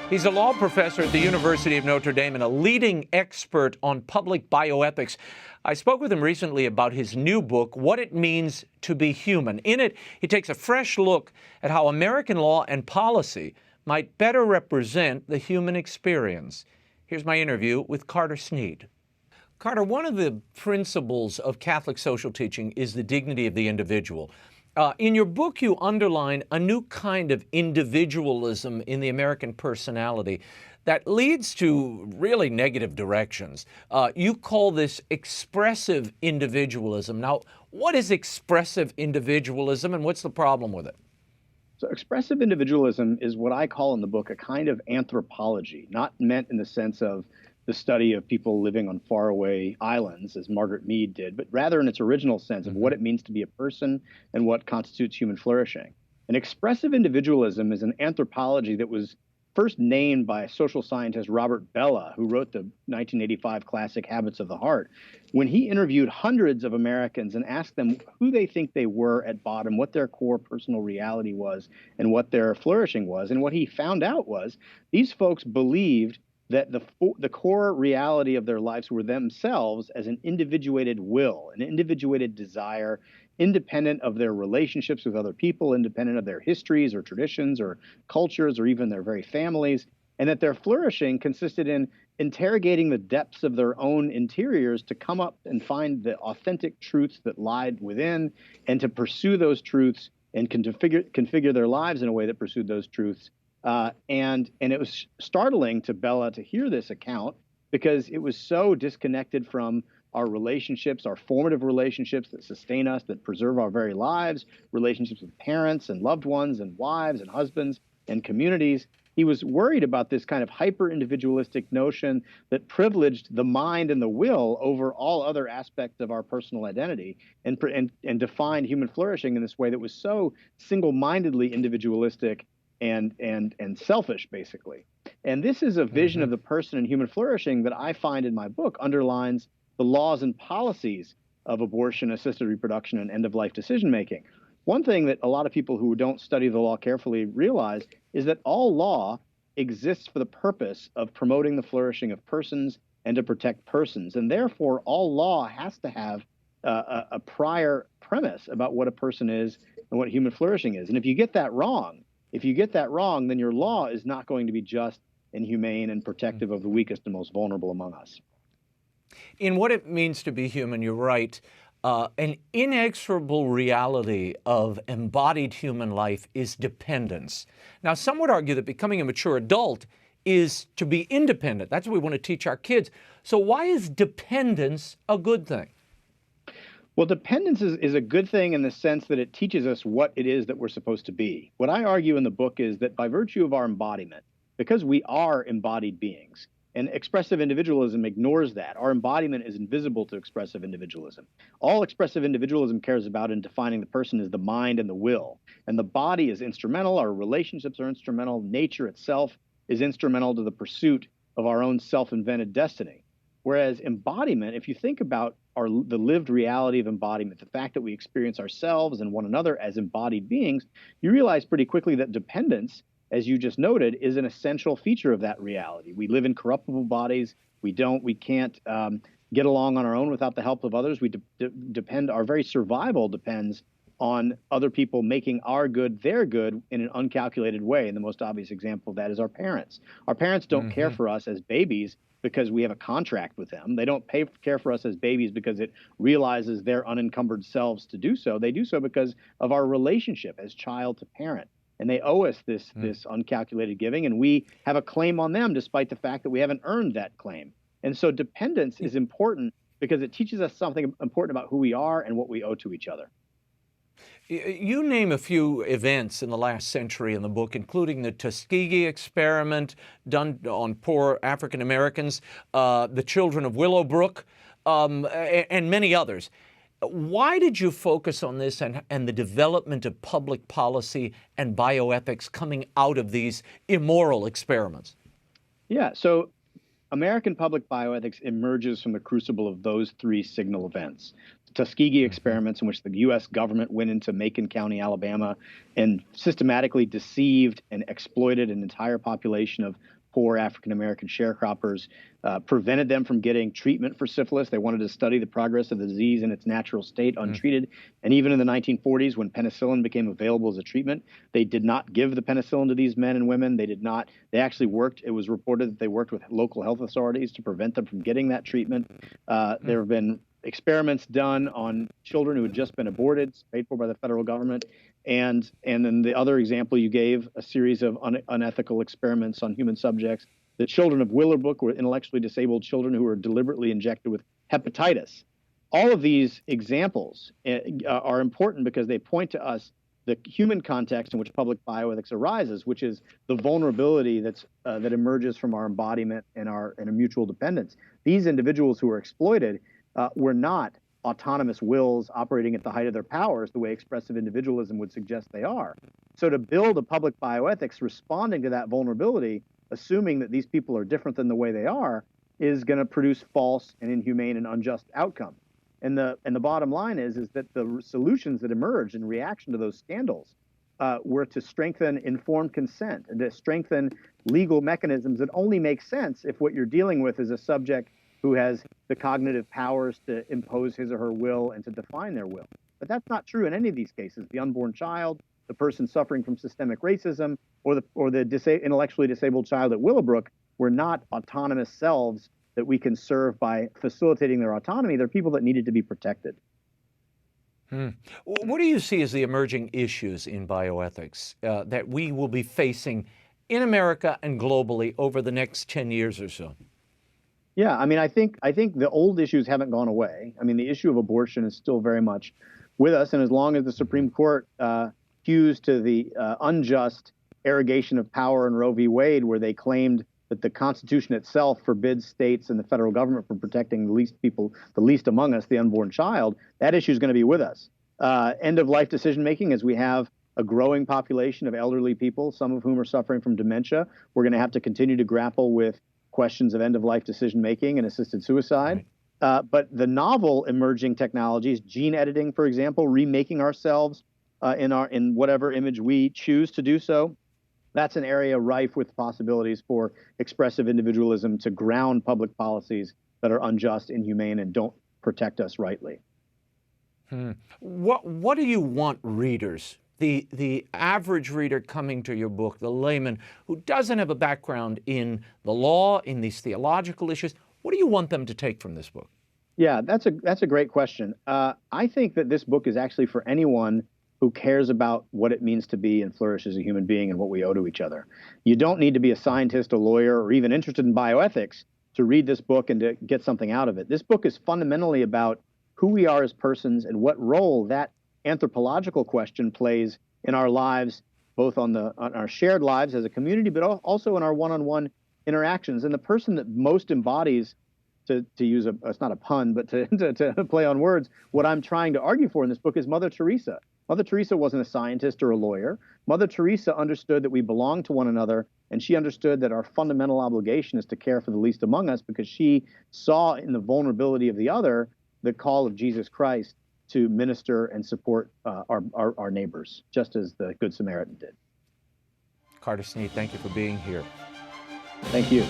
He's a law professor at the University of Notre Dame and a leading expert on public bioethics. I spoke with him recently about his new book, What It Means to Be Human. In it, he takes a fresh look at how American law and policy might better represent the human experience. Here's my interview with Carter SNEAD. Carter, one of the principles of Catholic social teaching is the dignity of the individual. In your book, you underline a new kind of individualism in the American personality that leads to really negative directions. You call this expressive individualism. Now, what is expressive individualism and what's the problem with it? So expressive individualism is what I call in the book a kind of anthropology, not meant in the sense of the study of people living on faraway islands, as Margaret Mead did, but rather in its original sense of what it means to be a person and what constitutes human flourishing. And expressive individualism is an anthropology that was first named by social scientist Robert Bellah, who wrote the 1985 classic Habits of the Heart, when he interviewed hundreds of Americans and asked them who they think they were at bottom, what their core personal reality was, and what their flourishing was. And what he found out was these folks believed that the core reality of their lives were themselves as an individuated will, an individuated desire, independent of their relationships with other people, independent of their histories or traditions or cultures or even their very families, and that their flourishing consisted in interrogating the depths of their own interiors to come up and find the authentic truths that lied within and to pursue those truths and configure their lives in a way that pursued those truths. And it was startling to Bellah to hear this account because it was so disconnected from our relationships, our formative relationships that sustain us, that preserve our very lives, relationships with parents and loved ones and wives and husbands and communities. He was worried about this kind of hyper-individualistic notion that privileged the mind and the will over all other aspects of our personal identity and defined human flourishing in this way that was so single-mindedly individualistic and selfish, basically. And this is a vision of the person and human flourishing that I find in my book underlines the laws and policies of abortion, assisted reproduction, and end-of-life decision-making. One thing that a lot of people who don't study the law carefully realize is that all law exists for the purpose of promoting the flourishing of persons and to protect persons. And therefore, all law has to have a prior premise about what a person is and what human flourishing is. And if you get that wrong, then your law is not going to be just and humane and protective of the weakest and most vulnerable among us. In What It Means to Be Human, you're right. An inexorable reality of embodied human life is dependence. Now, some would argue that becoming a mature adult is to be independent. That's what we want to teach our kids. So why is dependence a good thing? Well, dependence is a good thing in the sense that it teaches us what it is that we're supposed to be. What I argue in the book is that by virtue of our embodiment, because we are embodied beings, and expressive individualism ignores that. Our embodiment is invisible to expressive individualism. All expressive individualism cares about in defining the person is the mind and the will. And the body is instrumental, our relationships are instrumental, nature itself is instrumental to the pursuit of our own self-invented destiny. Whereas embodiment, if you think about the lived reality of embodiment, the fact that we experience ourselves and one another as embodied beings, you realize pretty quickly that dependence, as you just noted, is an essential feature of that reality. We live in corruptible bodies. We can't get along on our own without the help of others. We depend, our very survival depends on other people making our good their good in an uncalculated way. And the most obvious example of that is our parents. Our parents don't care for us as babies because we have a contract with them. They don't care for us as babies because it realizes their unencumbered selves to do so. They do so because of our relationship as child to parent. And they owe us this uncalculated giving, and we have a claim on them despite the fact that we haven't earned that claim. And so dependence is important because it teaches us something important about who we are and what we owe to each other. You name a few events in the last century in the book, including the Tuskegee experiment done on poor African Americans, the children of Willowbrook, and many others. Why did you focus on this and the development of public policy and bioethics coming out of these immoral experiments? Yeah, so American public bioethics emerges from the crucible of those three signal events. Tuskegee experiments in which the U.S. government went into Macon County, Alabama, and systematically deceived and exploited an entire population of poor African-American sharecroppers, prevented them from getting treatment for syphilis. They wanted to study the progress of the disease in its natural state, untreated. And even in the 1940s, when penicillin became available as a treatment, they did not give the penicillin to these men and women. They did not. They actually worked. It was reported that they worked with local health authorities to prevent them from getting that treatment. There have been experiments done on children who had just been aborted, paid for by the federal government. And then the other example you gave, a series of unethical experiments on human subjects. The children of Willowbrook were intellectually disabled children who were deliberately injected with hepatitis. All of these examples are important because they point to us the human context in which public bioethics arises, which is the vulnerability that emerges from our embodiment and a mutual dependence. These individuals who were exploited were not autonomous wills operating at the height of their powers the way expressive individualism would suggest they are. So to build a public bioethics responding to that vulnerability, assuming that these people are different than the way they are, is going to produce false and inhumane and unjust outcomes. And the bottom line is that the solutions that emerged in reaction to those scandals were to strengthen informed consent and to strengthen legal mechanisms that only make sense if what you're dealing with is a subject who has the cognitive powers to impose his or her will and to define their will. But that's not true in any of these cases. The unborn child, the person suffering from systemic racism, or the intellectually disabled child at Willowbrook were not autonomous selves that we can serve by facilitating their autonomy. They're people that needed to be protected. What do you see as the emerging issues in bioethics that we will be facing in America and globally over the next 10 years or so? Yeah, I mean, I think the old issues haven't gone away. I mean, the issue of abortion is still very much with us, and as long as the Supreme Court hews to the unjust arrogation of power in Roe v. Wade, where they claimed that the Constitution itself forbids states and the federal government from protecting the least among us, the unborn child, that issue is going to be with us. End-of-life decision-making, as we have a growing population of elderly people, some of whom are suffering from dementia, we're going to have to continue to grapple with questions of end-of-life decision-making and assisted suicide. But the novel emerging technologies, gene editing, for example, remaking ourselves in whatever image we choose to do so, that's an area rife with possibilities for expressive individualism to ground public policies that are unjust, inhumane, and don't protect us rightly. What do you want readers, the average reader coming to your book, the layman who doesn't have a background in the law, in these theological issues, what do you want them to take from this book? Yeah, that's a great question. I think that this book is actually for anyone who cares about what it means to be and flourish as a human being and what we owe to each other. You don't need to be a scientist, a lawyer, or even interested in bioethics to read this book and to get something out of it. This book is fundamentally about who we are as persons and what role that anthropological question plays in our lives, both on our shared lives as a community, but also in our one-on-one interactions. And the person that most embodies, to use it's not a pun, but to play on words, what I'm trying to argue for in this book is Mother Teresa. Mother Teresa wasn't a scientist or a lawyer. Mother Teresa understood that we belong to one another, and she understood that our fundamental obligation is to care for the least among us because she saw in the vulnerability of the other the call of Jesus Christ to minister and support our neighbors, just as the Good Samaritan did. Carter SNEAD, thank you for being here. Thank you.